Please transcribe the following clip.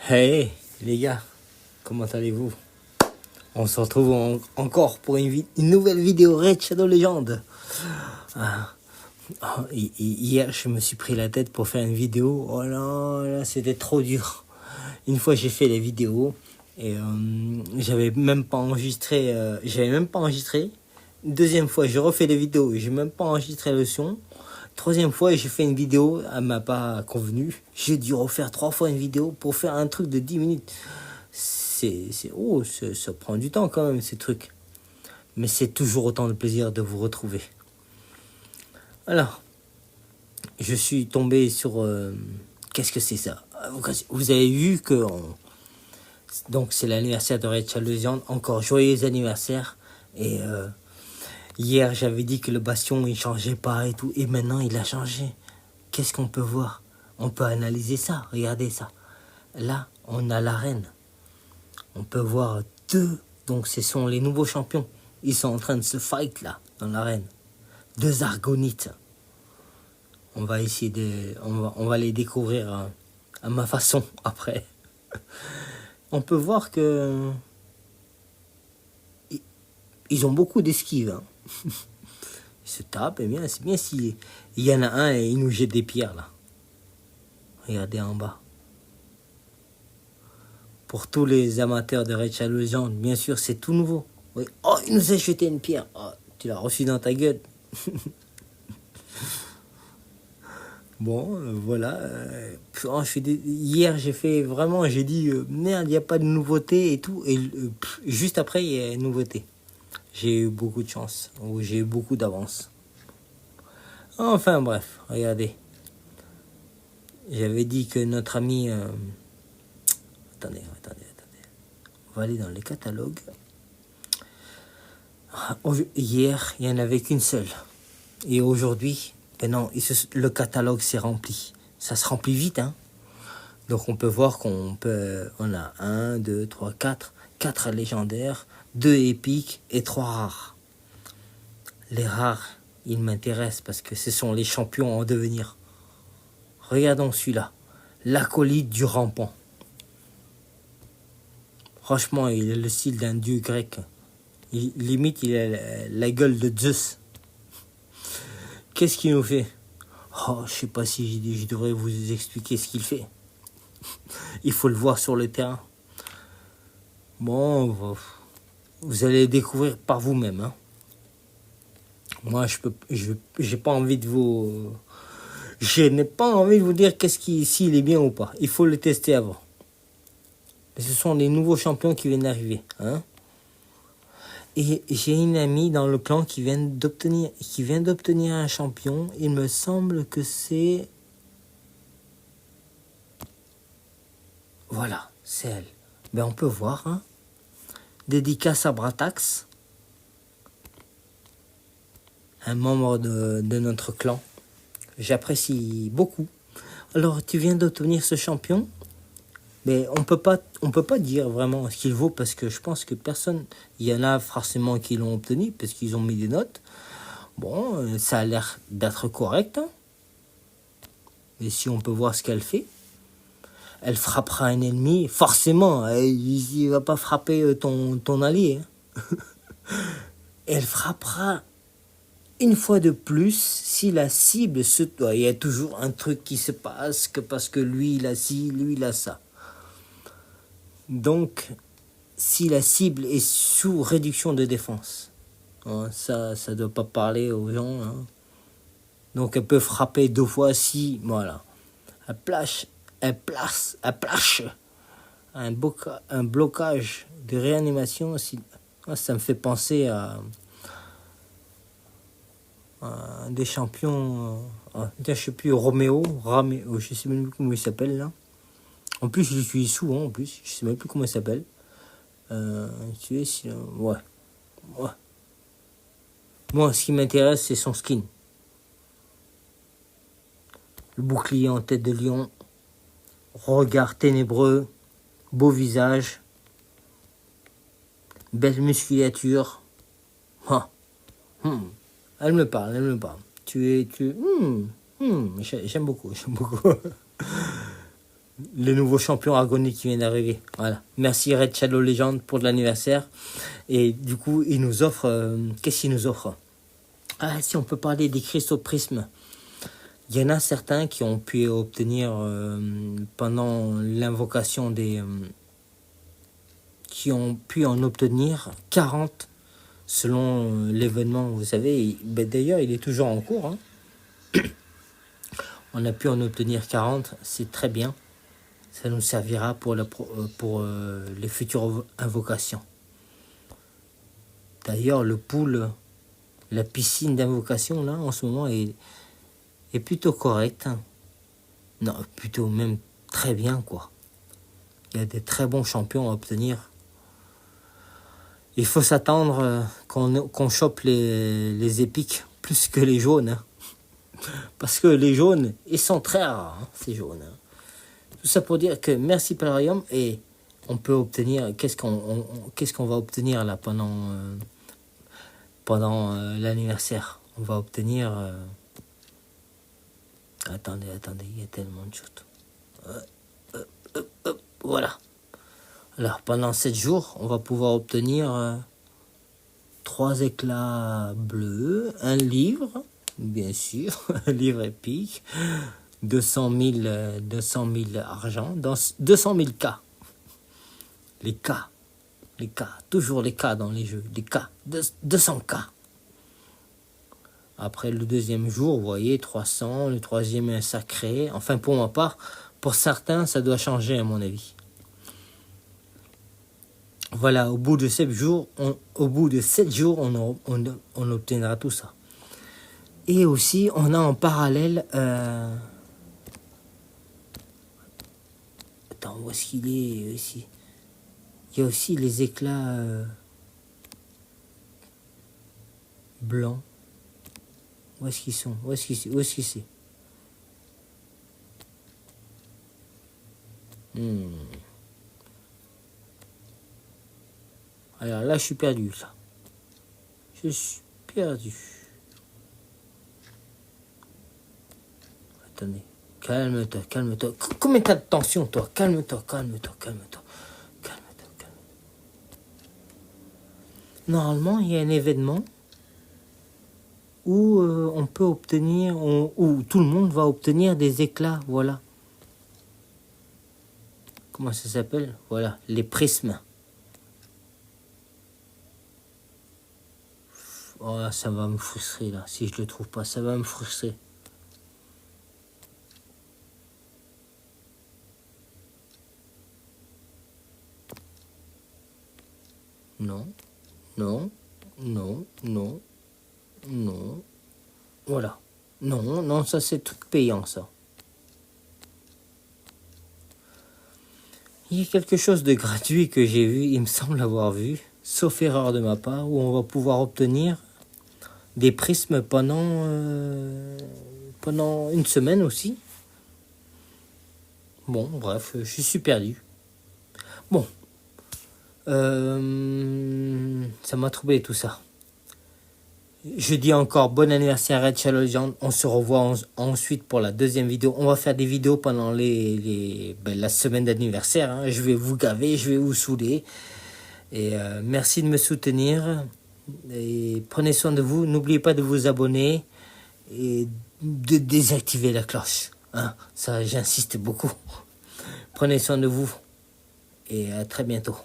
Hey les gars, comment allez-vous? On se retrouve encore pour une nouvelle vidéo Raid Shadow Legends. Hier, je me suis pris la tête pour faire une vidéo. Oh là, c'était trop dur. Une fois, j'ai fait les vidéos et j'avais même pas enregistré. Deuxième fois, j'ai refait les vidéos et j'ai même pas enregistré le son. Troisième fois, j'ai fait une vidéo, elle m'a pas convenu. J'ai dû refaire 3 fois une vidéo pour faire un truc de 10 minutes. Ça prend du temps quand même, ces trucs. Mais c'est toujours autant de plaisir de vous retrouver. Alors, je suis tombé sur... qu'est-ce que c'est ça? Vous avez vu que... donc, c'est l'anniversaire de Raid Shadow Legends. Encore joyeux anniversaire. Et hier, j'avais dit que le bastion, il changeait pas et tout. Et maintenant, il a changé. Qu'est-ce qu'on peut voir? On peut analyser ça. Regardez ça. Là, on a l'arène. On peut voir deux. Donc, ce sont les nouveaux champions. Ils sont en train de se fight là, dans l'arène. 2 argonites. On va essayer de... On va les découvrir à ma façon après. On peut voir que... Ils ont beaucoup d'esquives. Hein. Ils se tapent. Et bien, c'est bien s'il y en a un et il nous jette des pierres là. Regardez en bas. Pour tous les amateurs de Raid Shadow Legends, bien sûr, c'est tout nouveau. Oui. Oh, il nous a jeté une pierre. Oh, tu l'as reçu dans ta gueule. Bon, voilà. Hier, j'ai dit, merde, il n'y a pas de nouveauté et tout. Et juste après, il y a une nouveauté. J'ai eu beaucoup de chance. Ou j'ai eu beaucoup d'avance. Enfin, bref, regardez. J'avais dit que notre ami... Attendez. On va aller dans les catalogues. Hier, il n'y en avait qu'une seule. Et aujourd'hui, ben non, le catalogue s'est rempli. Ça se remplit vite, hein. Donc on peut voir on a 1, 2, 3, 4. 4 légendaires, 2 épiques et 3 rares. Les rares, ils m'intéressent parce que ce sont les champions en devenir. Regardons celui-là. L'acolyte du rampant. Franchement, il a le style d'un dieu grec. Limite, il a la gueule de Zeus. Qu'est-ce qu'il nous fait? Oh, je sais pas si je devrais vous expliquer ce qu'il fait. Il faut le voir sur le terrain. Bon, vous allez le découvrir par vous-même. Hein. Moi, j'ai pas envie de vous... Je n'ai pas envie de vous dire s'il est bien ou pas. Il faut le tester avant. Et ce sont les nouveaux champions qui viennent d'arriver. Hein. Et j'ai une amie dans le clan qui vient d'obtenir un champion. Il me semble que c'est... Voilà, c'est elle. Ben, on peut voir. Hein. Dédicace à Bratax. Un membre de notre clan. J'apprécie beaucoup. Alors, tu viens d'obtenir ce champion. Mais on peut pas dire vraiment ce qu'il vaut parce que je pense que personne... Il y en a forcément qui l'ont obtenu parce qu'ils ont mis des notes. Bon, ça a l'air d'être correct. Hein. Mais si on peut voir ce qu'elle fait, elle frappera un ennemi. Forcément, il va pas frapper ton allié. Hein. Elle frappera une fois de plus si la cible se... Il y a toujours un truc qui se passe parce que lui il a ci, lui il a ça. Donc, si la cible est sous réduction de défense, hein, ça ne doit pas parler aux gens. Hein. Donc, elle peut frapper 2 fois si, voilà. Elle plache un blocage de réanimation. Si, ça me fait penser à des champions. Je ne sais plus, Roméo, je ne sais même plus comment il s'appelle là. En plus, je l'utilise souvent, en plus. Je sais même plus comment il s'appelle. Ouais. Moi, ce qui m'intéresse, c'est son skin. Le bouclier en tête de lion. Regard ténébreux. Beau visage. Belle musculature. Ah. Elle me parle. J'aime beaucoup. le nouveau champion Argoni qui vient d'arriver. Voilà. Merci Red Shadow Legend pour l'anniversaire. Et du coup, il nous offre... qu'est-ce qu'il nous offre? Ah, si on peut parler des cristaux prismes. Il y en a certains qui ont pu obtenir pendant l'invocation des... qui ont pu en obtenir 40 selon l'événement. Vous savez, d'ailleurs, il est toujours en cours. Hein. On a pu en obtenir 40, c'est très bien. Ça nous servira pour les futures invocations. D'ailleurs, le pool, la piscine d'invocation, là, en ce moment, est plutôt correcte. Hein. Non, plutôt même très bien, quoi. Il y a des très bons champions à obtenir. Il faut s'attendre qu'on chope les épiques plus que les jaunes. Hein. Parce que les jaunes, ils sont très rares, hein, ces jaunes. Hein. Tout ça pour dire que merci Palarium et on peut obtenir... Qu'est-ce qu'on va obtenir là pendant l'anniversaire? On va obtenir... Attendez, il y a tellement de choses. Voilà. Alors, pendant 7 jours, on va pouvoir obtenir 3 éclats bleus, un livre, bien sûr, un livre épique, 200 000 argent, dans 200 000 cas. Les cas, toujours les cas dans les jeux, les cas, 200 cas. Après le deuxième jour, vous voyez, 300, le troisième est sacré. Enfin, pour ma part, pour certains, ça doit changer à mon avis. Voilà, au bout de 7 jours, on obtiendra tout ça. Et aussi, on a en parallèle... Attends, où est-ce qu'il est aussi? Il y a aussi les éclats blancs. Où est-ce qu'ils sont? Où est-ce que c'est? Alors là, je suis perdu, là. Je suis perdu. Attendez. Calme-toi. Combien t'as de tension, toi? Calme-toi. Normalement, il y a un événement où on peut obtenir, où tout le monde va obtenir des éclats, voilà. Comment ça s'appelle? Voilà, les prismes. Oh, ça va me frustrer, là. Si je le trouve pas, ça va me frustrer. Non. Voilà. Non, ça c'est tout payant, ça. Il y a quelque chose de gratuit que j'ai vu, il me semble avoir vu, sauf erreur de ma part, où on va pouvoir obtenir des prismes pendant une semaine aussi. Bon, bref, je suis perdu. Bon. Ça m'a troublé tout ça. Je dis encore bon anniversaire Red Shadow Legend. On se revoit ensuite pour la deuxième vidéo. On va faire des vidéos pendant la semaine d'anniversaire. Hein. Je vais vous gaver, je vais vous saouler. Et merci de me soutenir. Et prenez soin de vous. N'oubliez pas de vous abonner et de désactiver la cloche. Hein. Ça, j'insiste beaucoup. Prenez soin de vous et à très bientôt.